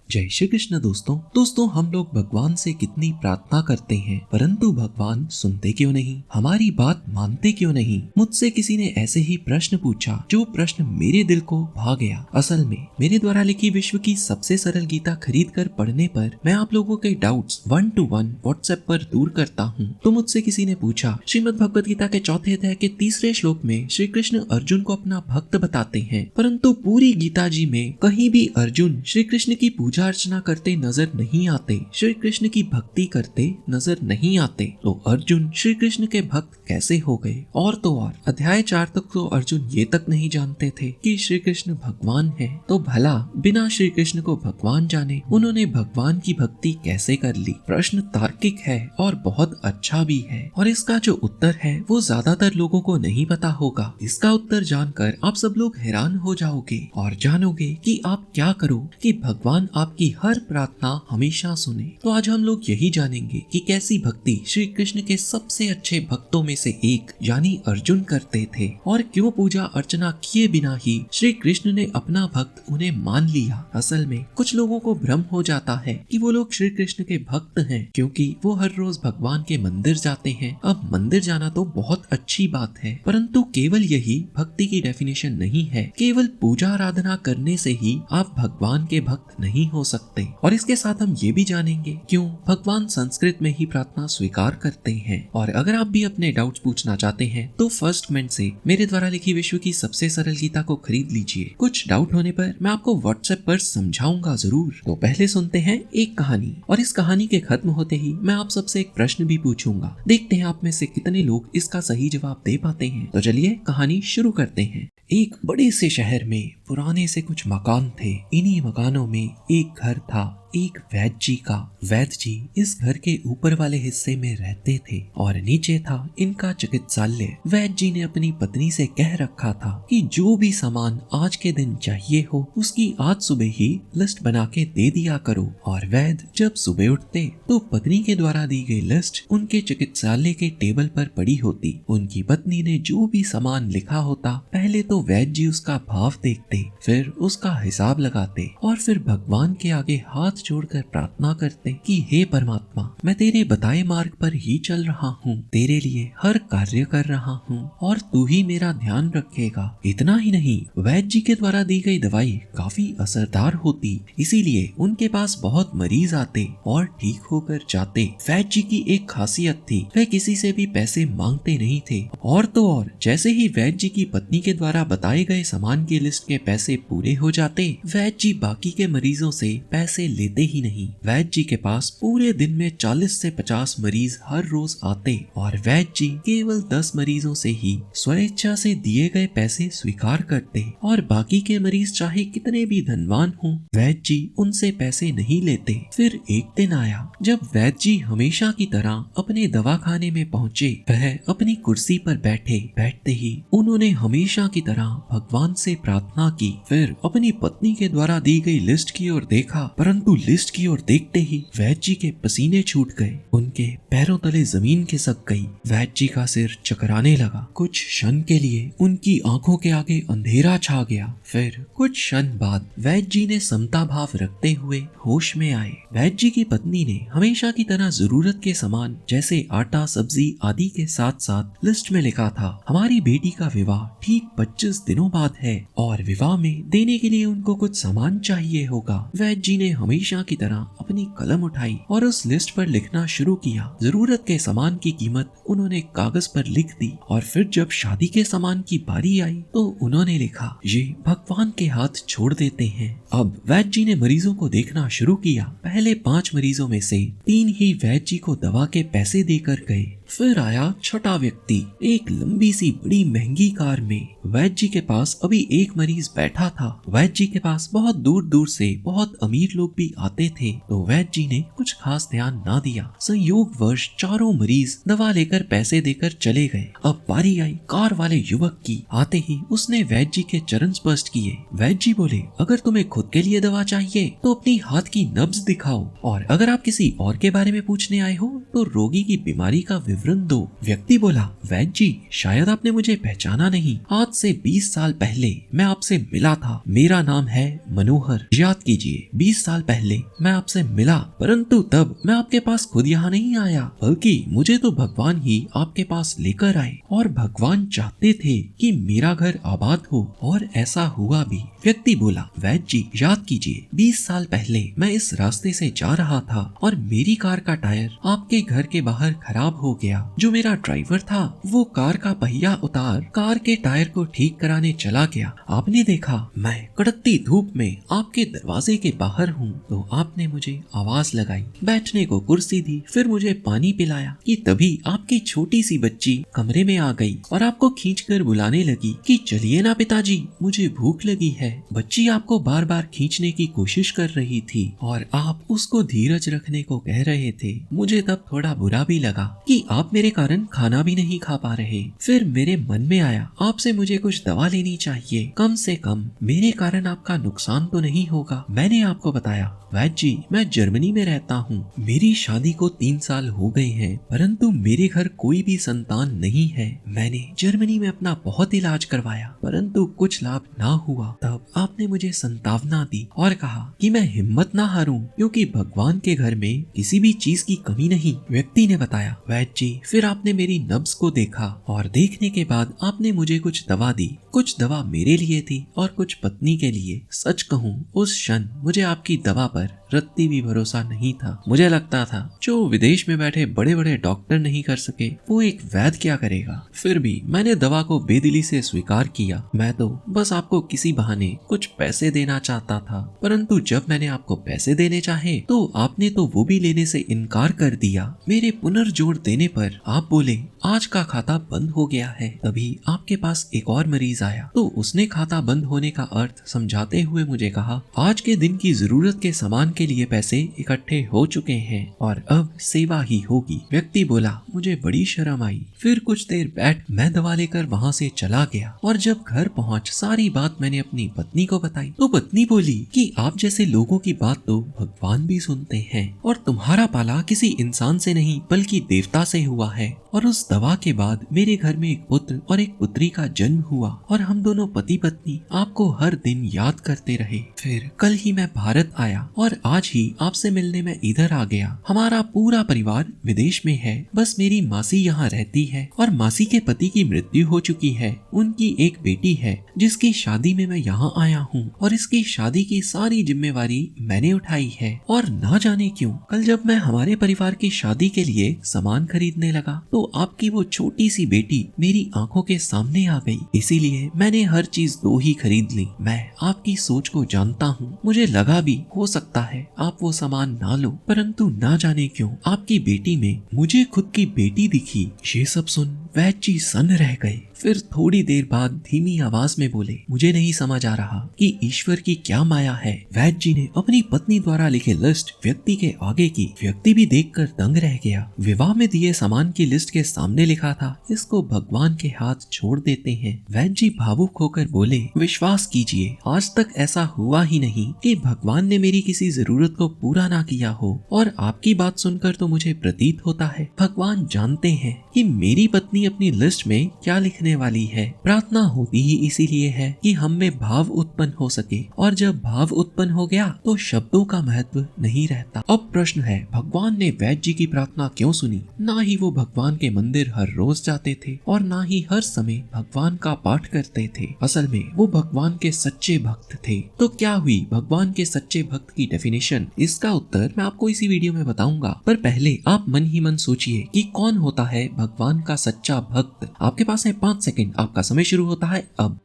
जय श्री कृष्ण दोस्तों हम लोग भगवान से कितनी प्रार्थना करते हैं, परंतु भगवान सुनते क्यों नहीं, हमारी बात मानते क्यों नहीं। मुझसे किसी ने ऐसे ही प्रश्न पूछा, जो प्रश्न मेरे दिल को भा गया। असल में मेरे द्वारा लिखी विश्व की सबसे सरल गीता खरीद कर पढ़ने पर मैं आप लोगों के डाउट्स 1 to 1 व्हाट्सएप पर दूर करता हूँ। तो मुझसे किसी ने पूछा, श्रीमद् भगवद गीता के चौथे अध्याय के तीसरे श्लोक में श्री कृष्ण अर्जुन को अपना भक्त बताते हैं, परंतु पूरी गीता जी में कहीं भी अर्जुन श्री कृष्ण की पूजा अर्चना करते नजर नहीं आते, श्री कृष्ण की भक्ति करते नजर नहीं आते। तो अर्जुन श्री कृष्ण के भक्त कैसे हो गए? और तो और अध्याय 4 तक तो अर्जुन ये तक नहीं जानते थे कि श्री कृष्ण भगवान है। तो भला बिना श्री कृष्ण को भगवान जाने उन्होंने भगवान की भक्ति कैसे कर ली? प्रश्न तार्किक है और बहुत अच्छा भी है, और इसका जो उत्तर है वो ज्यादातर लोगों को नहीं पता होगा। इसका उत्तर जानकर आप सब लोग हैरान हो जाओगे और जानोगे कि आप क्या करो कि भगवान आपकी हर प्रार्थना हमेशा सुने। तो आज हम लोग यही जानेंगे कि कैसी भक्ति श्री कृष्ण के सबसे अच्छे भक्तों में से एक यानी अर्जुन करते थे, और क्यों पूजा अर्चना किए बिना ही श्री कृष्ण ने अपना भक्त उन्हें मान लिया। असल में कुछ लोगों को भ्रम हो जाता है कि वो लोग श्री कृष्ण के भक्त हैं क्योंकि वो हर रोज भगवान के मंदिर जाते हैं। अब मंदिर जाना तो बहुत अच्छी बात है, परंतु केवल यही भक्ति की डेफिनेशन नहीं है। केवल पूजा आराधना करने से ही आप भगवान के भक्त नहीं हो सकते। और इसके साथ हम ये भी जानेंगे क्यों भगवान संस्कृत में ही प्रार्थना स्वीकार करते हैं। और अगर आप भी अपने डाउट्स पूछना चाहते हैं तो फर्स्ट कमेंट से मेरे द्वारा लिखी विश्व की सबसे सरल गीता को खरीद लीजिए। कुछ डाउट होने पर मैं आपको व्हाट्सएप पर समझाऊंगा जरूर। तो पहले सुनते हैं एक कहानी, और इस कहानी के खत्म होते ही मैं आप सबसे एक प्रश्न भी पूछूंगा। देखते हैं आप में से कितने लोग इसका सही जवाब दे पाते हैं। तो चलिए कहानी शुरू करते हैं। एक बड़े से शहर में पुराने से कुछ मकान थे। इन्हीं मकानों में एक घर था, एक वैद्य जी का। वैद्य जी इस घर के ऊपर वाले हिस्से में रहते थे और नीचे था इनका चिकित्सालय। वैद्य जी ने अपनी पत्नी से कह रखा था कि जो भी सामान आज के दिन चाहिए हो उसकी आज सुबह ही लिस्ट बना के दे दिया करो। और वैद्य जब सुबह उठते तो पत्नी के द्वारा दी गई लिस्ट उनके चिकित्सालय के टेबल पर पड़ी होती। उनकी पत्नी ने जो भी सामान लिखा होता, पहले तो वैद्य जी उसका भाव देखते, फिर उसका हिसाब लगाते और फिर भगवान के आगे हाथ जोड़कर प्रार्थना करते कि हे परमात्मा, मैं तेरे बताए मार्ग पर ही चल रहा हूँ, तेरे लिए हर कार्य कर रहा हूँ और तू ही मेरा ध्यान रखेगा। इतना ही नहीं, वैद्य जी के द्वारा दी गई दवाई काफी असरदार होती, इसीलिए उनके पास बहुत मरीज आते और ठीक होकर जाते। वैद्य जी की एक खासियत थी, वे किसी से भी पैसे मांगते नहीं थे। और तो और जैसे ही वैद्य जी की पत्नी के द्वारा बताए गए सामान की लिस्ट के पैसे पूरे हो जाते, वैद्य जी बाकी के मरीजों से पैसे लेते ही नहीं। वैद्य जी के पास पूरे दिन में 40 से 50 मरीज हर रोज आते और वैद्य जी केवल 10 मरीजों से ही स्वेच्छा से दिए गए पैसे स्वीकार करते, और बाकी के मरीज चाहे कितने भी धनवान हों, वैद्य जी उनसे पैसे नहीं लेते। फिर एक दिन आया जब वैद्य जी हमेशा की तरह अपने दवाखाने में पहुंचे। वह अपनी कुर्सी पर बैठते ही उन्होंने हमेशा की तरह भगवान से प्रार्थना की। फिर अपनी पत्नी के द्वारा दी गई लिस्ट की ओर देखा, परंतु लिस्ट की ओर देखते ही वैद्य जी के पसीने छूट गए, उनके पैरों तले जमीन खिसक गई। वैद्य जी का सिर चकराने लगा। कुछ क्षण के लिए उनकी आंखों के आगे अंधेरा छा गया। फिर कुछ क्षण बाद वैद्य जी ने समता भाव रखते हुए होश में आए। वैद्य जी की पत्नी ने हमेशा की तरह जरूरत के सामान जैसे आटा, सब्जी आदि के साथ साथ लिस्ट में लिखा था, हमारी बेटी का विवाह ठीक 25 दिनों बाद है और विवाह में देने के लिए उनको कुछ सामान चाहिए होगा। वैद्य जी ने हमेशा की तरह अपनी कलम उठाई और उस लिस्ट पर लिखना शुरू किया। जरूरत के सामान की कीमत उन्होंने कागज पर लिख दी, और फिर जब शादी के सामान की बारी आई तो उन्होंने लिखा, ये भगवान के हाथ छोड़ देते हैं। अब वैद्य जी ने मरीजों को देखना शुरू किया। पहले 5 मरीजों में से 3 ही वैद्य जी को दवा के पैसे देकर गए। फिर आया छठा व्यक्ति, एक लंबी सी बड़ी महंगी कार में। वैद्य जी के पास अभी एक मरीज बैठा था। वैद्य जी के पास बहुत दूर दूर से बहुत अमीर लोग भी आते थे, तो वैद्य जी ने कुछ खास ध्यान ना दिया। संयोगवश चारों मरीज दवा लेकर पैसे देकर चले गए। अब बारी आई कार वाले युवक की। आते ही उसने वैद्य जी के चरण स्पर्श किए। वैद्य जी बोले, अगर तुम्हें खुद के लिए दवा चाहिए तो अपनी हाथ की नब्ज दिखाओ, और अगर आप किसी और के बारे में पूछने आए हो तो रोगी की बीमारी का विवरण दो। व्यक्ति बोला, वैद्य जी, शायद आपने मुझे पहचाना नहीं। आज से 20 साल पहले मैं आपसे मिला था। मेरा नाम है मनोहर। याद कीजिए, 20 साल पहले मैं आपसे मिला, परंतु तब मैं आपके पास खुद यहाँ नहीं आया, बल्कि मुझे तो भगवान ही आपके पास लेकर आए, और भगवान चाहते थे कि मेरा घर आबाद हो, और ऐसा हुआ भी। व्यक्ति बोला, वैद्य जी, याद कीजिए, 20 साल पहले मैं इस रास्ते से जा रहा था और मेरी कार का टायर आपके घर के बाहर खराब हो गया। जो मेरा ड्राइवर था वो कार का पहिया उतार कार के टायर को ठीक कराने चला गया। आपने देखा मैं कड़कती धूप में आपके दरवाजे के बाहर हूँ, तो आपने मुझे आवाज लगाई, बैठने को कुर्सी दी, फिर मुझे पानी पिलाया कि तभी आपकी छोटी सी बच्ची कमरे में आ गई और आपको खींचकर बुलाने लगी कि चलिए ना पिताजी, मुझे भूख लगी है। बच्ची आपको बार बार खींचने की कोशिश कर रही थी और आप उसको धीरज रखने को कह रहे थे। मुझे तब थोड़ा बुरा भी लगा कि आप मेरे कारण खाना भी नहीं खा पा रहे। फिर मेरे मन में आया आपसे मुझे कुछ दवा लेनी चाहिए, कम से कम मेरे कारण आपका नुकसान तो नहीं होगा। मैंने आपको बताया, वैद्य जी, मैं जर्मनी में रहता हूँ। मेरी शादी को 3 साल हो गए हैं, परंतु मेरे घर कोई भी संतान नहीं है। मैंने जर्मनी में अपना बहुत इलाज करवाया, परंतु कुछ लाभ ना हुआ। तब आपने मुझे संतावना दी और कहा कि मैं हिम्मत ना हारूं, क्योंकि भगवान के घर में किसी भी चीज की कमी नहीं। व्यक्ति ने बताया, वैद्य जी, फिर आपने मेरी नब्ज को देखा और देखने के बाद आपने मुझे कुछ दवा दी। कुछ दवा मेरे लिए थी और कुछ पत्नी के लिए। सच कहूँ, उस क्षण मुझे आपकी दवा पर रत्ती भी भरोसा नहीं था। मुझे लगता था जो विदेश में बैठे बड़े बड़े डॉक्टर नहीं कर सके, वो एक वैद्य क्या करेगा। फिर भी मैंने दवा को बेदिली से स्वीकार किया। मैं तो बस आपको किसी बहाने कुछ पैसे देना चाहता था, परंतु जब मैंने आपको पैसे देने चाहे तो आपने तो वो भी लेने से इनकार कर दिया। मेरे पुनर्जोड़ देने पर आप बोले आज का खाता बंद हो गया है। तभी आपके पास एक और मरीज आया, तो उसने खाता बंद होने का अर्थ समझाते हुए मुझे कहा, आज के दिन की जरूरत के सामान के लिए पैसे इकट्ठे हो चुके हैं और अब सेवा ही होगी। व्यक्ति बोला, मुझे बड़ी शर्म आई। फिर कुछ देर बैठ मैं दवा लेकर वहाँ से चला गया और जब घर पहुँच सारी बात मैंने अपनी पत्नी को बताई, तो पत्नी बोली कि आप जैसे लोगों की बात तो भगवान भी सुनते हैं और तुम्हारा पाला किसी इंसान से नहीं बल्कि देवता से हुआ है। और उस दवा के बाद मेरे घर में एक पुत्र और एक पुत्री का जन्म हुआ और हम दोनों पति पत्नी आपको हर दिन याद करते रहे। फिर कल ही मैं भारत आया और आज ही आपसे मिलने में इधर आ गया। हमारा पूरा परिवार विदेश में है, बस मेरी मासी यहाँ रहती है और मासी के पति की मृत्यु हो चुकी है। उनकी एक बेटी है जिसकी शादी में मैं यहाँ आया हूँ और इसकी शादी की सारी जिम्मेवारी मैंने उठाई है। और ना जाने क्यों कल जब मैं हमारे परिवार की शादी के लिए सामान खरीदने लगा तो आपकी वो छोटी सी बेटी मेरी आंखों के सामने आ गई। इसीलिए मैंने हर चीज 2 ही खरीद ली। मैं आपकी सोच को जानता हूँ, मुझे लगा भी हो सकता है आप वो सामान ना लो, परंतु ना जाने क्यों आपकी बेटी में मुझे खुद की बेटी दिखी। ये सब सुन वैद्य जी सन्न रह गए। फिर थोड़ी देर बाद धीमी आवाज में बोले, मुझे नहीं समझ आ रहा कि ईश्वर की क्या माया है। वैद्य जी ने अपनी पत्नी द्वारा लिखे लिस्ट व्यक्ति के आगे की। व्यक्ति भी देखकर दंग रह गया। विवाह में दिए सामान की लिस्ट के सामने लिखा था, इसको भगवान के हाथ छोड़ देते हैं। वैद्य जी भावुक होकर बोले, विश्वास कीजिए आज तक ऐसा हुआ ही नहीं कि भगवान ने मेरी किसी जरूरत को पूरा ना किया हो। और आपकी बात सुनकर तो मुझे प्रतीत होता है भगवान जानते हैं कि मेरी पत्नी अपनी लिस्ट में क्या लिखने वाली है। प्रार्थना होती ही इसीलिए है कि हम में भाव उत्पन्न हो सके, और जब भाव उत्पन्न हो गया तो शब्दों का महत्व नहीं रहता। अब प्रश्न है, भगवान ने वैद्य जी की प्रार्थना क्यों सुनी? ना ही वो भगवान के मंदिर हर रोज जाते थे और ना ही हर समय भगवान का पाठ करते थे। असल में वो भगवान के सच्चे भक्त थे। तो क्या हुई भगवान के सच्चे भक्त की डेफिनेशन? इसका उत्तर मैं आपको इसी वीडियो में बताऊंगा, पर पहले आप मन ही मन सोचिए कि कौन होता है भगवान का सच्चा भक्त। आपके पास है 5 सेकंड, आपका समय शुरू होता है अब।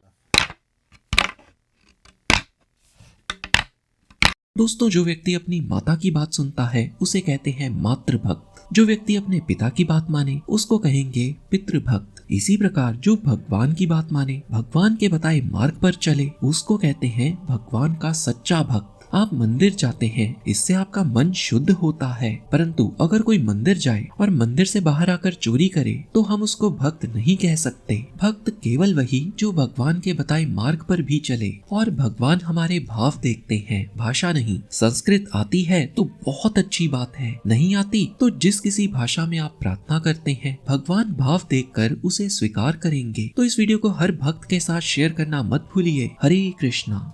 दोस्तों, जो व्यक्ति अपनी माता की बात सुनता है उसे कहते हैं मातृभक्त। जो व्यक्ति अपने पिता की बात माने उसको कहेंगे पितृभक्त। इसी प्रकार जो भगवान की बात माने, भगवान के बताए मार्ग पर चले, उसको कहते हैं भगवान का सच्चा भक्त। आप मंदिर जाते हैं, इससे आपका मन शुद्ध होता है, परंतु अगर कोई मंदिर जाए और मंदिर से बाहर आकर चोरी करे तो हम उसको भक्त नहीं कह सकते। भक्त केवल वही जो भगवान के बताए मार्ग पर भी चले, और भगवान हमारे भाव देखते हैं, भाषा नहीं। संस्कृत आती है तो बहुत अच्छी बात है, नहीं आती तो जिस किसी भाषा में आप प्रार्थना करते हैं भगवान भाव देखकर उसे स्वीकार करेंगे। तो इस वीडियो को हर भक्त के साथ शेयर करना मत भूलिए। हरे कृष्णा।